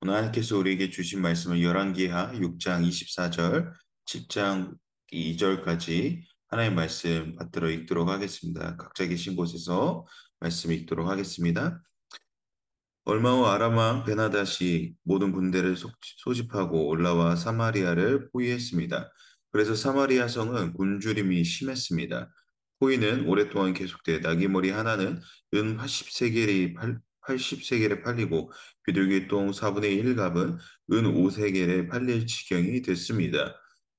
오늘 하나님께서 우리에게 주신 말씀은 열왕기하 6장 24절, 7장 2절까지 하나님의 말씀 받들어 읽도록 하겠습니다. 각자 계신 곳에서 말씀 읽도록 하겠습니다. 얼마 후 아람 왕 베나다시 모든 군대를 소집하고 올라와 사마리아를 포위했습니다. 그래서 사마리아 성은 굶주림이 심했습니다. 포위는 오랫동안 계속돼 나귀머리 하나는 은 80세겔에 팔리고 비둘기 똥 4분의 1갑은 은 5세겔에 팔릴 지경이 됐습니다.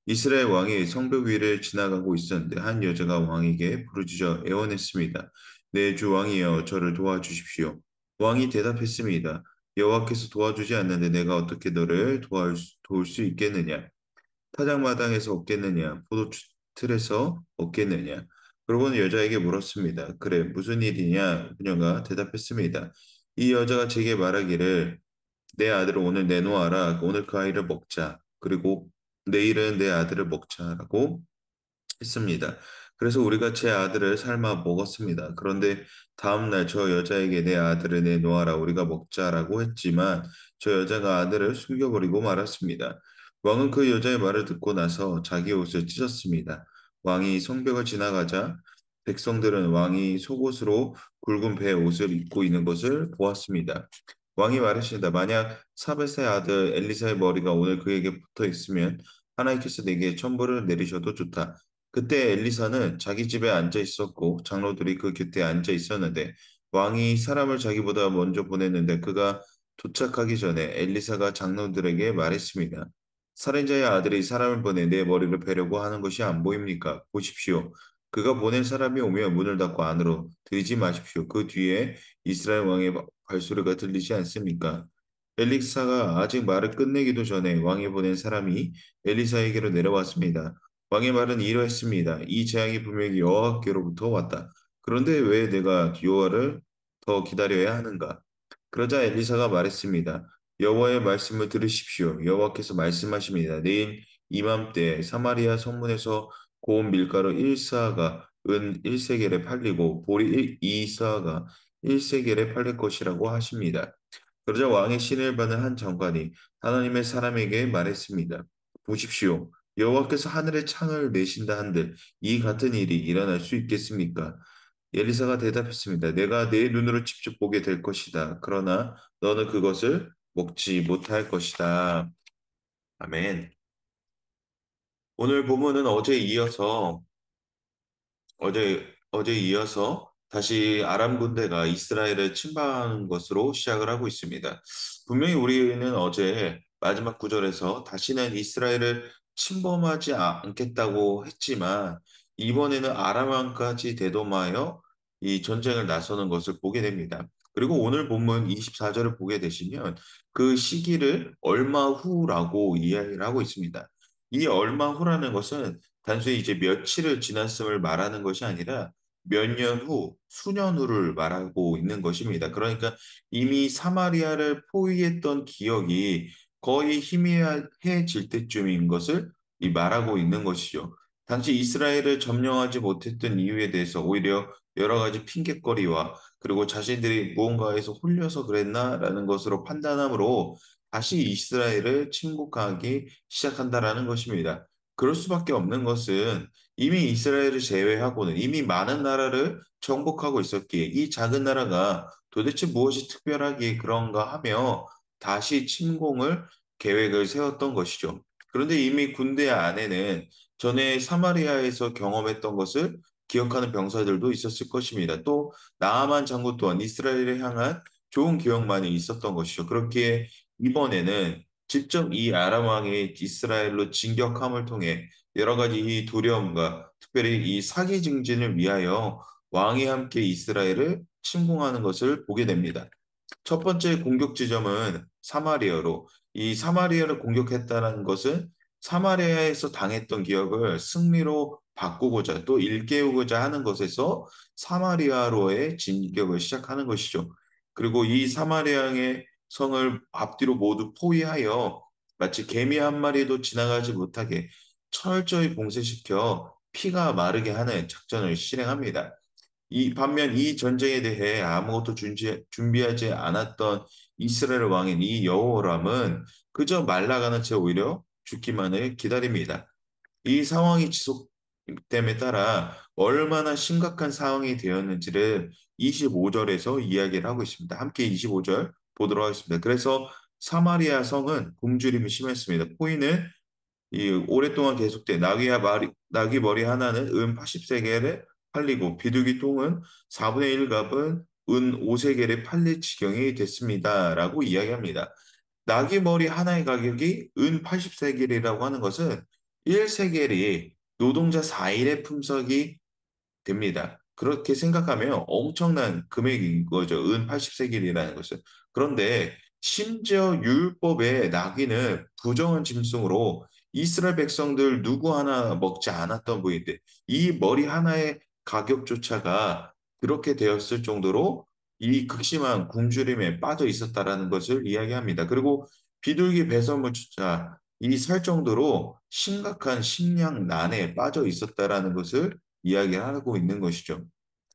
이스라엘 왕이 성벽 위를 지나가고 있었는데 한 여자가 왕에게 부르짖어 애원했습니다. 내 주 왕이여 저를 도와주십시오. 왕이 대답했습니다. 여호와께서 도와주지 않는데 내가 어떻게 너를 도울 수 있겠느냐? 타작마당에서 얻겠느냐? 포도틀에서 얻겠느냐? 그러고는 여자에게 물었습니다. 그래, 무슨 일이냐? 그녀가 대답했습니다. 이 여자가 제게 말하기를 내 아들을 오늘 내놓아라. 오늘 그 아이를 먹자. 그리고 내일은 내 아들을 먹자라고 했습니다. 그래서 우리가 제 아들을 삶아 먹었습니다. 그런데 다음날 저 여자에게 내 아들을 내놓아라 우리가 먹자라고 했지만 저 여자가 아들을 숨겨버리고 말았습니다. 왕은 그 여자의 말을 듣고 나서 자기 옷을 찢었습니다. 왕이 성벽을 지나가자 백성들은 왕이 속옷으로 굵은 배 옷을 입고 있는 것을 보았습니다. 왕이 말했습니다. 만약 사벳의 아들 엘리사의 머리가 오늘 그에게 붙어 있으면 하나님께서 내게 천벌을 내리셔도 좋다. 그때 엘리사는 자기 집에 앉아 있었고 장로들이 그 곁에 앉아 있었는데 왕이 사람을 자기보다 먼저 보냈는데 그가 도착하기 전에 엘리사가 장로들에게 말했습니다. 살인자의 아들이 사람을 보내 내 머리를 베려고 하는 것이 안 보입니까? 보십시오. 그가 보낸 사람이 오면 문을 닫고 안으로 들이지 마십시오. 그 뒤에 이스라엘 왕의 발소리가 들리지 않습니까? 엘리사가 아직 말을 끝내기도 전에 왕이 보낸 사람이 엘리사에게로 내려왔습니다. 왕의 말은 이러했습니다. 이 재앙이 분명히 여호와께로부터 왔다. 그런데 왜 내가 여호와를 더 기다려야 하는가? 그러자 엘리사가 말했습니다. 여호와의 말씀을 들으십시오. 여호와께서 말씀하십니다. 내일 이맘때 사마리아 성문에서 고운 밀가루 1사가 은 1세겔에 팔리고 보리 2사가 1세겔에 팔릴 것이라고 하십니다. 그러자 왕의 신을 받는 한 장관이 하나님의 사람에게 말했습니다. 보십시오. 여호와께서 하늘의 창을 내신다 한들 이 같은 일이 일어날 수 있겠습니까? 엘리사가 대답했습니다. 내가 내 눈으로 직접 보게 될 것이다. 그러나 너는 그것을 먹지 못할 것이다. 아멘. 오늘 본문은 어제 이어서 다시 아람 군대가 이스라엘을 침방한 것으로 시작을 하고 있습니다. 분명히 우리는 어제 마지막 구절에서 다시는 이스라엘을 침범하지 않겠다고 했지만 이번에는 아람 왕까지 대동하여 이 전쟁을 나서는 것을 보게 됩니다. 그리고 오늘 본문 24절을 보게 되시면 그 시기를 얼마 후라고 이야기를 하고 있습니다. 이 얼마 후라는 것은 단순히 이제 며칠을 지났음을 말하는 것이 아니라 몇 년 후, 수년 후를 말하고 있는 것입니다. 그러니까 이미 사마리아를 포위했던 기억이 거의 희미해질 때쯤인 것을 이 말하고 있는 것이죠. 당시 이스라엘을 점령하지 못했던 이유에 대해서 오히려 여러 가지 핑곗거리와 그리고 자신들이 무언가에서 홀려서 그랬나라는 것으로 판단함으로 다시 이스라엘을 침공하기 시작한다라는 것입니다. 그럴 수밖에 없는 것은 이미 이스라엘을 제외하고는 이미 많은 나라를 정복하고 있었기에 이 작은 나라가 도대체 무엇이 특별하기에 그런가 하며 다시 침공을 계획을 세웠던 것이죠. 그런데 이미 군대 안에는 전에 사마리아에서 경험했던 것을 기억하는 병사들도 있었을 것입니다. 또 나아만 장군 또한 이스라엘을 향한 좋은 기억만이 있었던 것이죠. 그렇기에 이번에는 직접 이 아람 왕이 이스라엘로 진격함을 통해 여러 가지 이 두려움과 특별히 이 사기 증진을 위하여 왕이 함께 이스라엘을 침공하는 것을 보게 됩니다. 첫 번째 공격 지점은 사마리아로 이 사마리아를 공격했다는 것은 사마리아에서 당했던 기억을 승리로 바꾸고자 또 일깨우고자 하는 것에서 사마리아로의 진격을 시작하는 것이죠. 그리고 이 사마리아의 성을 앞뒤로 모두 포위하여 마치 개미 한 마리도 지나가지 못하게 철저히 봉쇄시켜 피가 마르게 하는 작전을 실행합니다. 이 반면 이 전쟁에 대해 아무것도 준비하지 않았던 이스라엘 왕인 이 여호람은 그저 말라가는 채 오히려 죽기만을 기다립니다. 이 상황이 지속됨에 따라 얼마나 심각한 상황이 되었는지를 25절에서 이야기를 하고 있습니다. 함께 25절 보도록 하겠습니다. 그래서 사마리아 성은 굶주림이 심했습니다. 포인은 이 오랫동안 계속된 나귀 머리 하나는 은 80세겔에 팔리고 비둘기 통은 4분의 1값은 은 5세겔에 팔릴 지경이 됐습니다라고 이야기합니다. 나귀 머리 하나의 가격이 은 80세겔이라고 하는 것은 1세겔이 노동자 4일의 품삯이 됩니다. 그렇게 생각하면 엄청난 금액인 거죠. 은 80세겔이라는 것은. 그런데 심지어 율법에 나귀는 부정한 짐승으로 이스라엘 백성들 누구 하나 먹지 않았던 부인데 이 머리 하나의 가격조차가 그렇게 되었을 정도로 이 극심한 굶주림에 빠져 있었다라는 것을 이야기합니다. 그리고 비둘기 배설물조차 이 살 정도로 심각한 식량난에 빠져 있었다라는 것을 이야기하고 있는 것이죠.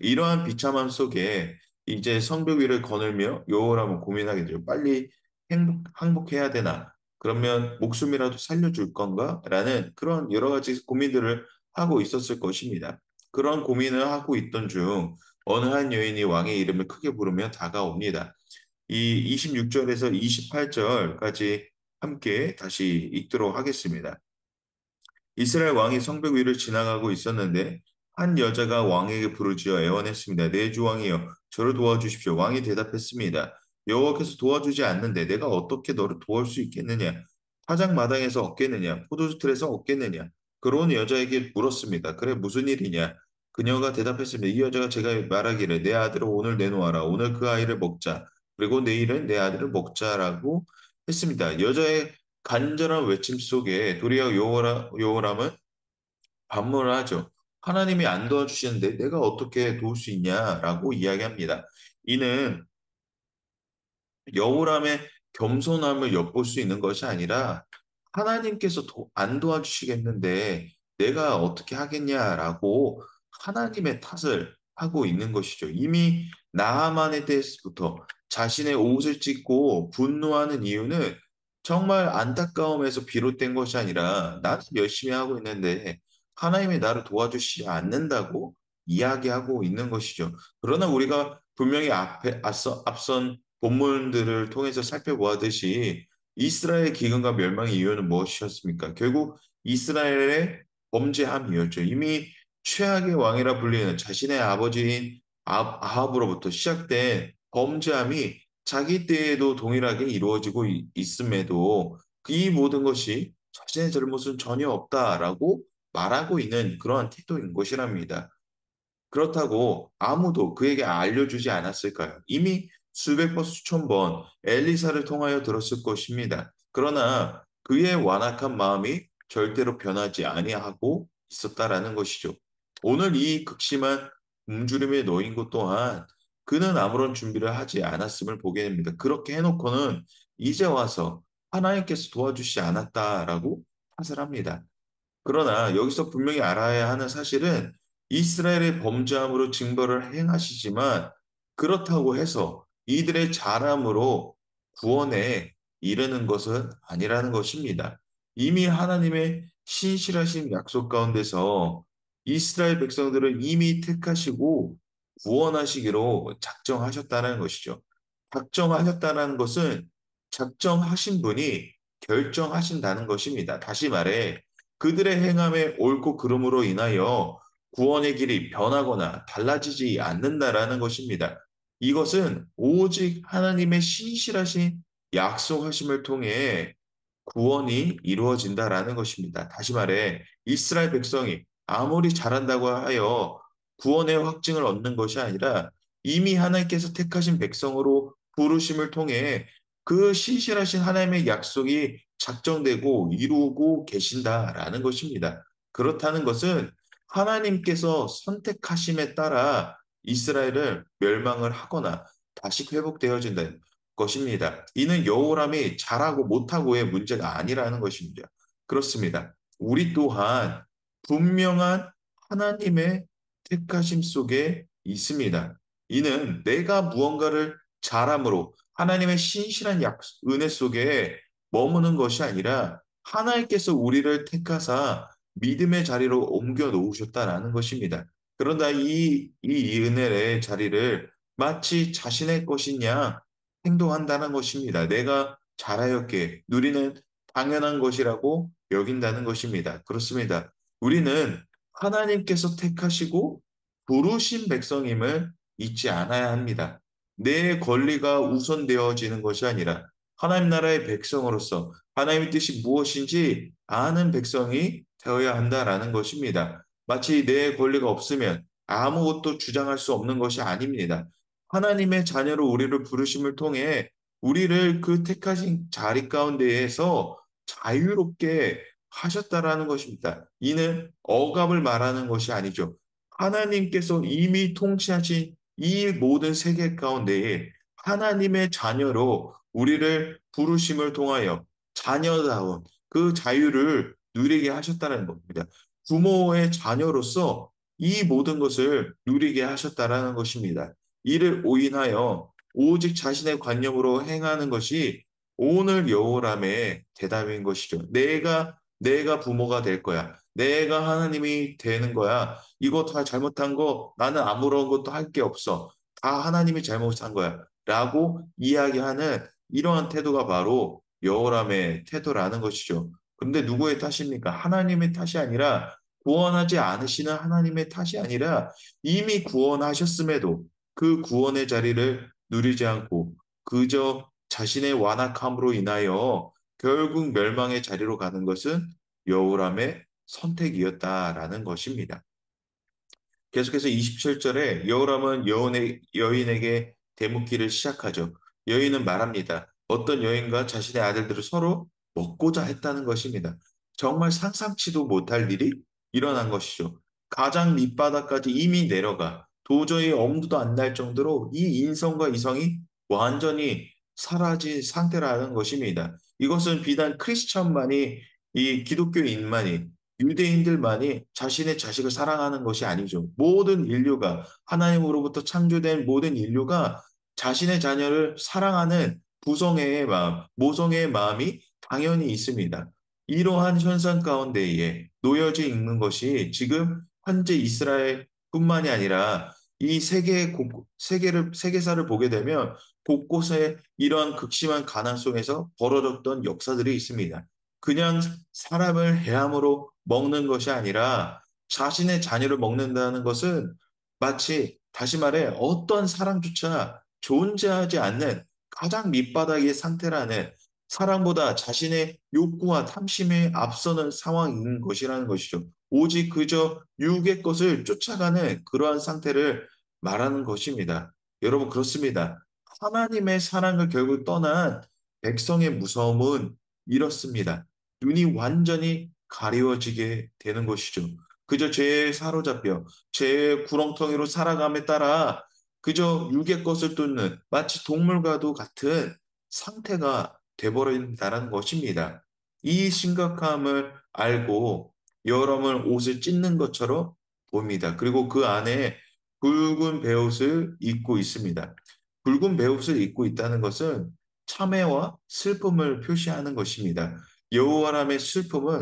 이러한 비참함 속에 이제 성벽 위를 거닐며 여호람은 고민하게 되죠. 빨리 항복해야 되나? 그러면 목숨이라도 살려줄 건가? 라는 그런 여러 가지 고민들을 하고 있었을 것입니다. 그런 고민을 하고 있던 중 어느 한 여인이 왕의 이름을 크게 부르며 다가옵니다. 이 26절에서 28절까지 함께 다시 읽도록 하겠습니다. 이스라엘 왕이 성벽 위를 지나가고 있었는데 한 여자가 왕에게 부르짖어 애원했습니다. 내 주 왕이여 저를 도와주십시오. 왕이 대답했습니다. 여호와께서 도와주지 않는데 내가 어떻게 너를 도울 수 있겠느냐? 타작 마당에서 얻겠느냐? 포도주 틀에서 얻겠느냐? 그러온 여자에게 물었습니다. 그래 무슨 일이냐? 그녀가 대답했습니다. 이 여자가 제가 말하기를 내 아들을 오늘 내놓아라. 오늘 그 아이를 먹자. 그리고 내일은 내 아들을 먹자라고 했습니다. 여자의 간절한 외침 속에 도리어 요호람은 반문을 하죠. 하나님이 안 도와주시는데 내가 어떻게 도울 수 있냐라고 이야기합니다. 이는 여호람의 겸손함을 엿볼 수 있는 것이 아니라 하나님께서 안 도와주시겠는데 내가 어떻게 하겠냐라고 하나님의 탓을 하고 있는 것이죠. 이미 나하만에 대해서부터 자신의 옷을 찢고 분노하는 이유는 정말 안타까움에서 비롯된 것이 아니라 나는 열심히 하고 있는데 하나님이 나를 도와주시지 않는다고 이야기하고 있는 것이죠. 그러나 우리가 분명히 앞선 본문들을 통해서 살펴보았듯이 이스라엘의 기근과 멸망의 이유는 무엇이었습니까? 결국 이스라엘의 범죄함이었죠. 이미 최악의 왕이라 불리는 자신의 아버지인 아합으로부터 시작된 범죄함이 자기 때에도 동일하게 이루어지고 있음에도 이 모든 것이 자신의 잘못은 전혀 없다라고 말하고 있는 그러한 태도인 것이랍니다. 그렇다고 아무도 그에게 알려주지 않았을까요? 이미 수백 번, 수천 번 엘리사를 통하여 들었을 것입니다. 그러나 그의 완악한 마음이 절대로 변하지 아니하고 있었다라는 것이죠. 오늘 이 극심한 굶주림에 놓인 것 또한 그는 아무런 준비를 하지 않았음을 보게 됩니다. 그렇게 해놓고는 이제 와서 하나님께서 도와주시지 않았다라고 탓을 합니다. 그러나 여기서 분명히 알아야 하는 사실은 이스라엘의 범죄함으로 징벌을 행하시지만 그렇다고 해서 이들의 잘함으로 구원에 이르는 것은 아니라는 것입니다. 이미 하나님의 신실하신 약속 가운데서 이스라엘 백성들을 이미 택하시고 구원하시기로 작정하셨다는 것이죠. 작정하셨다는 것은 작정하신 분이 결정하신다는 것입니다. 다시 말해 그들의 행함의 옳고 그름으로 인하여 구원의 길이 변하거나 달라지지 않는다라는 것입니다. 이것은 오직 하나님의 신실하신 약속하심을 통해 구원이 이루어진다라는 것입니다. 다시 말해 이스라엘 백성이 아무리 잘한다고 하여 구원의 확증을 얻는 것이 아니라 이미 하나님께서 택하신 백성으로 부르심을 통해 그 신실하신 하나님의 약속이 작정되고 이루고 계신다라는 것입니다. 그렇다는 것은 하나님께서 선택하심에 따라 이스라엘을 멸망을 하거나 다시 회복되어진다는 것입니다. 이는 여호람이 잘하고 못하고의 문제가 아니라는 것입니다. 그렇습니다. 우리 또한 분명한 하나님의 택하심 속에 있습니다. 이는 내가 무언가를 잘함으로 하나님의 신실한 은혜 속에 머무는 것이 아니라 하나님께서 우리를 택하사 믿음의 자리로 옮겨 놓으셨다라는 것입니다. 그런다 이 은혜의 자리를 마치 자신의 것이냐 행동한다는 것입니다. 내가 잘하였기에 누리는 당연한 것이라고 여긴다는 것입니다. 그렇습니다. 우리는 하나님께서 택하시고 부르신 백성임을 잊지 않아야 합니다. 내 권리가 우선되어지는 것이 아니라 하나님 나라의 백성으로서 하나님의 뜻이 무엇인지 아는 백성이 되어야 한다라는 것입니다. 마치 내 권리가 없으면 아무것도 주장할 수 없는 것이 아닙니다. 하나님의 자녀로 우리를 부르심을 통해 우리를 그 택하신 자리 가운데에서 자유롭게 하셨다라는 것입니다. 이는 억압을 말하는 것이 아니죠. 하나님께서 이미 통치하신 이 모든 세계 가운데에 하나님의 자녀로 우리를 부르심을 통하여 자녀다운 그 자유를 누리게 하셨다는 겁니다. 부모의 자녀로서 이 모든 것을 누리게 하셨다라는 것입니다. 이를 오인하여 오직 자신의 관념으로 행하는 것이 오늘 여호람의 대답인 것이죠. 내가 부모가 될 거야. 내가 하나님이 되는 거야. 이거 다 잘못한 거 나는 아무런 것도 할 게 없어. 다 하나님이 잘못한 거야. 라고 이야기하는 이러한 태도가 바로 여호람의 태도라는 것이죠. 근데 누구의 탓입니까? 하나님의 탓이 아니라 구원하지 않으시는 하나님의 탓이 아니라 이미 구원하셨음에도 그 구원의 자리를 누리지 않고 그저 자신의 완악함으로 인하여 결국 멸망의 자리로 가는 것은 여호람의 선택이었다라는 것입니다. 계속해서 27절에 여호람은 여인에게 대묻기를 시작하죠. 여인은 말합니다. 어떤 여인과 자신의 아들들을 서로 먹고자 했다는 것입니다. 정말 상상치도 못할 일이 일어난 것이죠. 가장 밑바닥까지 이미 내려가 도저히 엄두도 안 날 정도로 이 인성과 이성이 완전히 사라진 상태라는 것입니다. 이것은 비단 크리스천만이 이 기독교인만이 유대인들만이 자신의 자식을 사랑하는 것이 아니죠. 모든 인류가 하나님으로부터 창조된 모든 인류가 자신의 자녀를 사랑하는 부성애의 마음, 모성애의 마음이 당연히 있습니다. 이러한 현상 가운데에 놓여져 있는 것이 지금 현재 이스라엘뿐만이 아니라 이 세계사를 보게 되면 곳곳에 이러한 극심한 가난 속에서 벌어졌던 역사들이 있습니다. 그냥 사람을 해함으로 먹는 것이 아니라 자신의 자녀를 먹는다는 것은 마치 다시 말해 어떤 사랑조차 존재하지 않는 가장 밑바닥의 상태라는 사랑보다 자신의 욕구와 탐심에 앞서는 상황인 것이라는 것이죠. 오직 그저 육의 것을 쫓아가는 그러한 상태를 말하는 것입니다. 여러분, 그렇습니다. 하나님의 사랑을 결국 떠난 백성의 무서움은 이렇습니다. 눈이 완전히 가리워지게 되는 것이죠. 그저 죄에 사로잡혀 죄의 구렁텅이로 살아감에 따라 그저 육의 것을 쫓는 마치 동물과도 같은 상태가 돼버린다는 것입니다. 이 심각함을 알고 여러분 옷을 찢는 것처럼 보입니다. 그리고 그 안에 붉은 베옷을 입고 있습니다. 붉은 베옷을 입고 있다는 것은 참회와 슬픔을 표시하는 것입니다.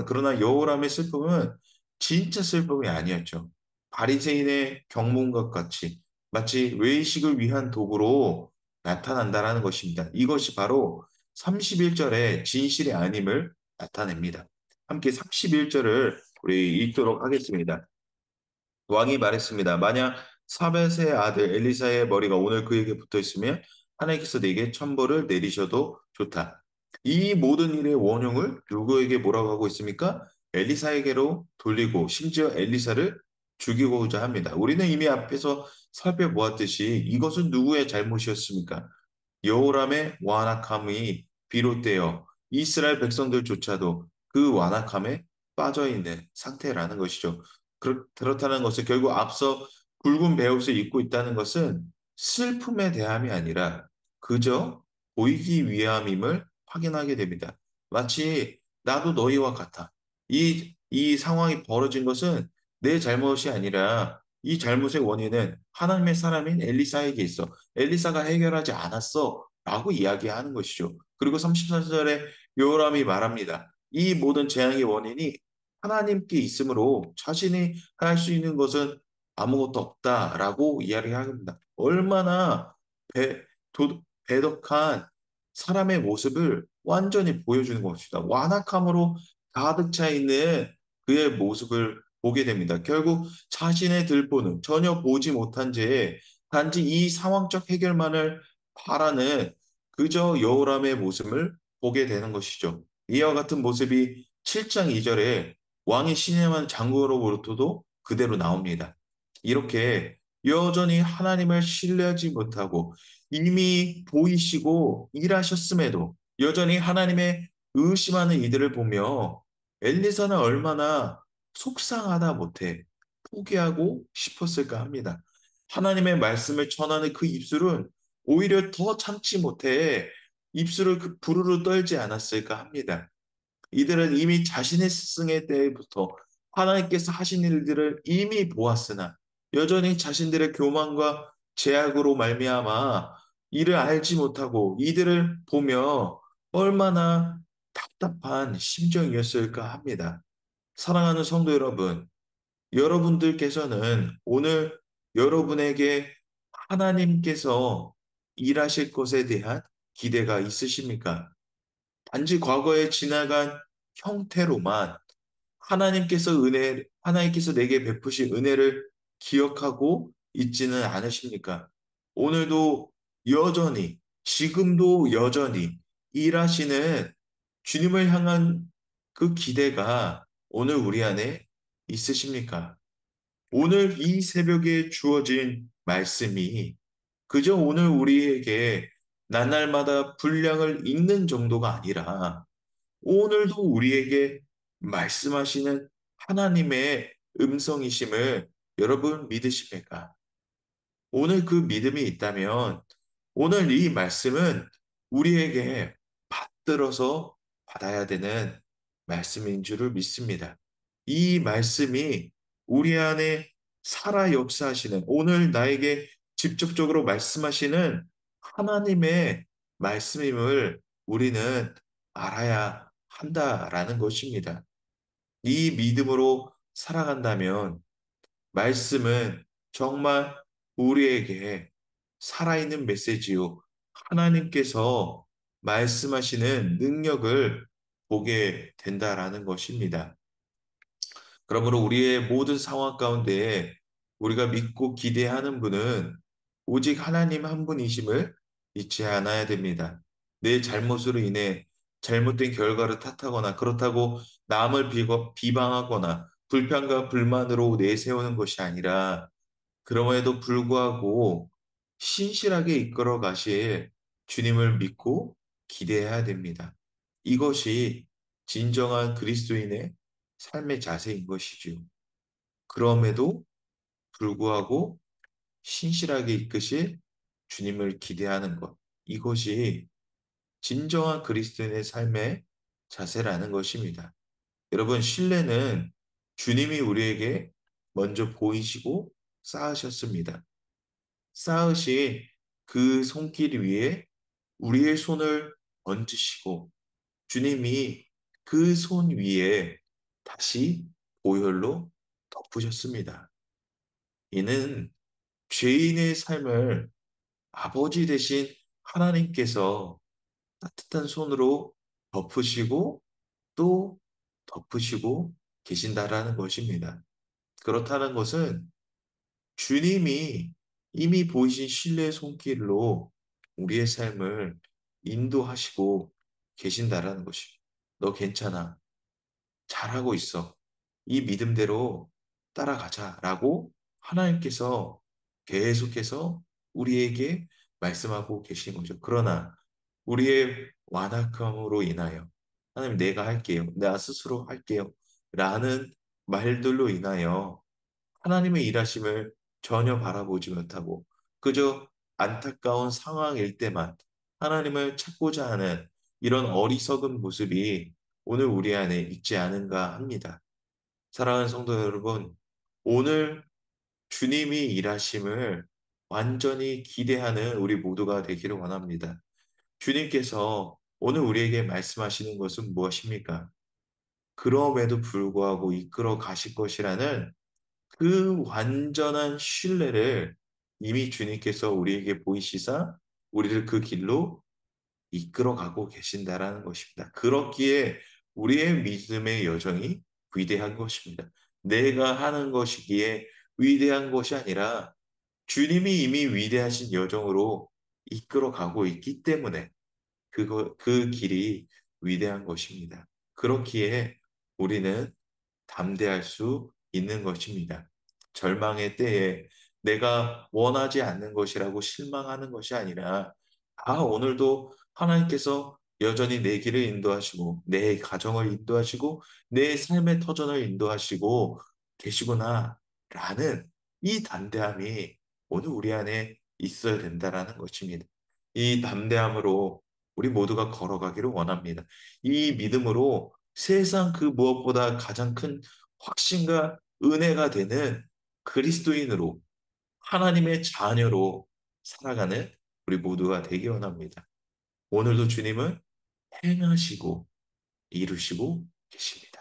그러나 여호와람의 슬픔은 진짜 슬픔이 아니었죠. 바리새인의 경문과 같이 마치 외식을 위한 도구로 나타난다라는 것입니다. 이것이 바로 31절의 진실이 아님을 나타냅니다. 함께 31절을 우리 읽도록 하겠습니다. 왕이 말했습니다. 만약 사벳의 아들 엘리사의 머리가 오늘 그에게 붙어 있으면 하나님께서 내게 천벌을 내리셔도 좋다. 이 모든 일의 원흉을 누구에게 뭐라고 하고 있습니까? 엘리사에게로 돌리고 심지어 엘리사를 죽이고자 합니다. 우리는 이미 앞에서 살펴보았듯이 이것은 누구의 잘못이었습니까? 여호람의 완악함이 비롯되어 이스라엘 백성들조차도 그 완악함에 빠져 있는 상태라는 것이죠. 그렇다는 것은 결국 앞서 붉은 베옷을 입고 있다는 것은 슬픔에 대함이 아니라 그저 보이기 위함임을 확인하게 됩니다. 마치 나도 너희와 같아. 이 상황이 벌어진 것은 내 잘못이 아니라 이 잘못의 원인은 하나님의 사람인 엘리사에게 있어. 엘리사가 해결하지 않았어. 라고 이야기하는 것이죠. 그리고 34절에 요람이 말합니다. 이 모든 재앙의 원인이 하나님께 있으므로 자신이 할 수 있는 것은 아무것도 없다라고 이야기합니다. 얼마나 배덕한 사람의 모습을 완전히 보여주는 것입니다. 완악함으로 가득 차 있는 그의 모습을 보게 됩니다. 결국 자신의 들보는 전혀 보지 못한 채 단지 이 상황적 해결만을 바라는 그저 여호람의 모습을 보게 되는 것이죠. 이와 같은 모습이 7장 2절에 왕이 신임한 장로로부터도 그대로 나옵니다. 이렇게 여전히 하나님을 신뢰하지 못하고 이미 보이시고 일하셨음에도 여전히 하나님의 의심하는 이들을 보며 엘리사는 얼마나 속상하다 못해 포기하고 싶었을까 합니다. 하나님의 말씀을 전하는 그 입술은 오히려 더 참지 못해 입술을 부르르 떨지 않았을까 합니다. 이들은 이미 자신의 스승의 때부터 하나님께서 하신 일들을 이미 보았으나 여전히 자신들의 교만과 제약으로 말미암아 이를 알지 못하고 이들을 보며 얼마나 답답한 심정이었을까 합니다. 사랑하는 성도 여러분, 여러분들께서는 오늘 여러분에게 하나님께서 일하실 것에 대한 기대가 있으십니까? 단지 과거에 지나간 형태로만 하나님께서 내게 베푸신 은혜를 기억하고 있지는 않으십니까? 오늘도 여전히, 지금도 여전히 일하시는 주님을 향한 그 기대가 오늘 우리 안에 있으십니까? 오늘 이 새벽에 주어진 말씀이 그저 오늘 우리에게 나날마다 분량을 읽는 정도가 아니라 오늘도 우리에게 말씀하시는 하나님의 음성이심을 여러분 믿으십니까? 오늘 그 믿음이 있다면 오늘 이 말씀은 우리에게 받들어서 받아야 되는 말씀인 줄을 믿습니다. 이 말씀이 우리 안에 살아 역사하시는 오늘 나에게 직접적으로 말씀하시는 하나님의 말씀임을 우리는 알아야 한다라는 것입니다. 이 믿음으로 살아간다면 말씀은 정말 우리에게 살아있는 메시지요. 하나님께서 말씀하시는 능력을 보게 된다라는 것입니다. 그러므로 우리의 모든 상황 가운데 우리가 믿고 기대하는 분은 오직 하나님 한 분이심을 잊지 않아야 됩니다. 내 잘못으로 인해 잘못된 결과를 탓하거나 그렇다고 남을 비방하거나 불평과 불만으로 내세우는 것이 아니라 그럼에도 불구하고 신실하게 이끌어 가실 주님을 믿고 기대해야 됩니다. 이것이 진정한 그리스도인의 삶의 자세인 것이죠. 그럼에도 불구하고 신실하게 이끄실 주님을 기대하는 것. 이것이 진정한 그리스도인의 삶의 자세라는 것입니다. 여러분, 신뢰는 주님이 우리에게 먼저 보이시고 쌓으셨습니다. 쌓으신 그 손길 위에 우리의 손을 얹으시고 주님이 그 손 위에 다시 보혈로 덮으셨습니다. 이는 죄인의 삶을 아버지 되신 하나님께서 따뜻한 손으로 덮으시고 또 덮으시고 계신다라는 것입니다. 그렇다는 것은 주님이 이미 보이신 신뢰의 손길로 우리의 삶을 인도하시고 계신다라는 것입니다. 너 괜찮아. 잘하고 있어. 이 믿음대로 따라가자라고 하나님께서 계속해서 우리에게 말씀하고 계신 거죠. 그러나 우리의 완악함으로 인하여 하나님 내가 할게요. 나 스스로 할게요. 라는 말들로 인하여 하나님의 일하심을 전혀 바라보지 못하고 그저 안타까운 상황일 때만 하나님을 찾고자 하는 이런 어리석은 모습이 오늘 우리 안에 있지 않은가 합니다. 사랑하는 성도 여러분, 오늘 주님이 일하심을 완전히 기대하는 우리 모두가 되기를 원합니다. 주님께서 오늘 우리에게 말씀하시는 것은 무엇입니까? 그럼에도 불구하고 이끌어 가실 것이라는 그 완전한 신뢰를 이미 주님께서 우리에게 보이시사 우리를 그 길로 이끌어가고 계신다라는 것입니다. 그렇기에 우리의 믿음의 여정이 위대한 것입니다. 내가 하는 것이기에 위대한 것이 아니라 주님이 이미 위대하신 여정으로 이끌어가고 있기 때문에 그 길이 위대한 것입니다. 그렇기에 우리는 담대할 수 있는 것입니다. 절망의 때에 내가 원하지 않는 것이라고 실망하는 것이 아니라, 오늘도 하나님께서 여전히 내 길을 인도하시고, 내 가정을 인도하시고, 내 삶의 터전을 인도하시고 계시구나, 라는 이 담대함이 오늘 우리 안에 있어야 된다라는 것입니다. 이 담대함으로 우리 모두가 걸어가기를 원합니다. 이 믿음으로 세상 그 무엇보다 가장 큰 확신과 은혜가 되는 그리스도인으로 하나님의 자녀로 살아가는 우리 모두가 되기 원합니다. 오늘도 주님은 행하시고 이루시고 계십니다.